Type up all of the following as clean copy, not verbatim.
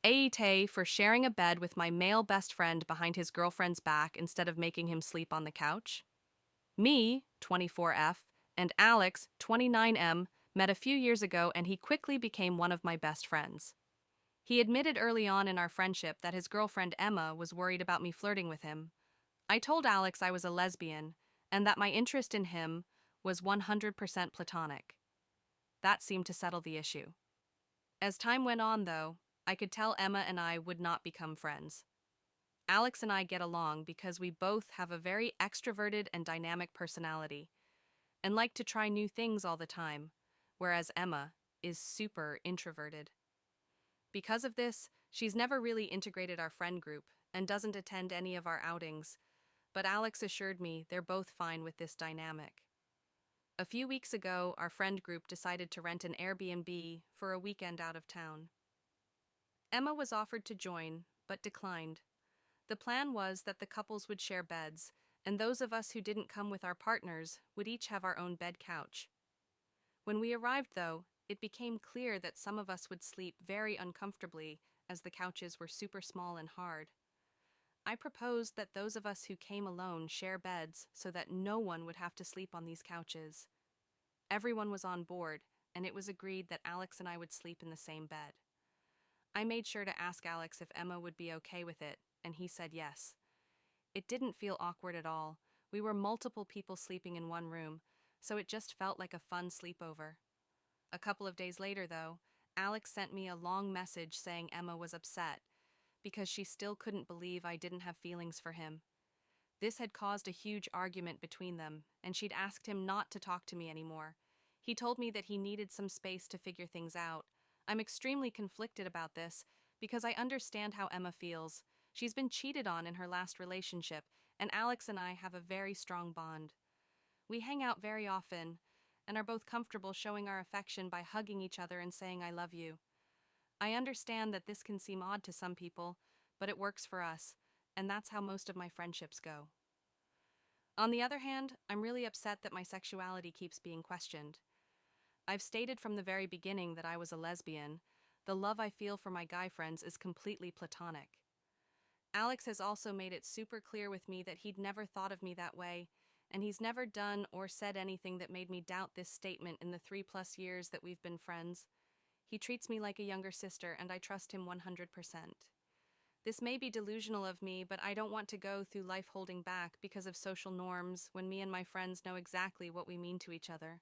AITA for sharing a bed with my male best friend behind his girlfriend's back instead of making him sleep on the couch. Me, 24F, and Alex, 29M, met a few years ago and he quickly became one of my best friends. He admitted early on in our friendship that his girlfriend Emma was worried about me flirting with him. I told Alex I was a lesbian and that my interest in him was 100% platonic. That seemed to settle the issue. As time went on, though, I could tell Emma and I would not become friends. Alex and I get along because we both have a very extroverted and dynamic personality and like to try new things all the time, whereas Emma is super introverted. Because of this, she's never really integrated our friend group and doesn't attend any of our outings, but Alex assured me they're both fine with this dynamic. A few weeks ago, our friend group decided to rent an Airbnb for a weekend out of town. Emma was offered to join, but declined. The plan was that the couples would share beds, and those of us who didn't come with our partners would each have our own bed couch. When we arrived, though, it became clear that some of us would sleep very uncomfortably as the couches were super small and hard. I proposed that those of us who came alone share beds so that no one would have to sleep on these couches. Everyone was on board, and it was agreed that Alex and I would sleep in the same bed. I made sure to ask Alex if Emma would be okay with it, and he said yes. It didn't feel awkward at all. We were multiple people sleeping in one room, so it just felt like a fun sleepover. A couple of days later, though, Alex sent me a long message saying Emma was upset because she still couldn't believe I didn't have feelings for him. This had caused a huge argument between them, and she'd asked him not to talk to me anymore. He told me that he needed some space to figure things out. I'm extremely conflicted about this because I understand how Emma feels. She's been cheated on in her last relationship, and Alex and I have a very strong bond. We hang out very often and are both comfortable showing our affection by hugging each other and saying I love you. I understand that this can seem odd to some people, but it works for us, and that's how most of my friendships go. On the other hand, I'm really upset that my sexuality keeps being questioned. I've stated from the very beginning that I was a lesbian. The love I feel for my guy friends is completely platonic. Alex has also made it super clear with me that he'd never thought of me that way, and he's never done or said anything that made me doubt this statement in the 3+ years that we've been friends. He treats me like a younger sister, and I trust him 100%. This may be delusional of me, but I don't want to go through life holding back because of social norms when me and my friends know exactly what we mean to each other.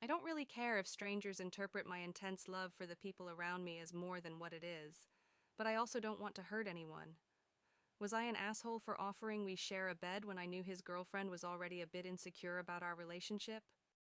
I don't really care if strangers interpret my intense love for the people around me as more than what it is, but I also don't want to hurt anyone. Was I an asshole for offering we share a bed when I knew his girlfriend was already a bit insecure about our relationship?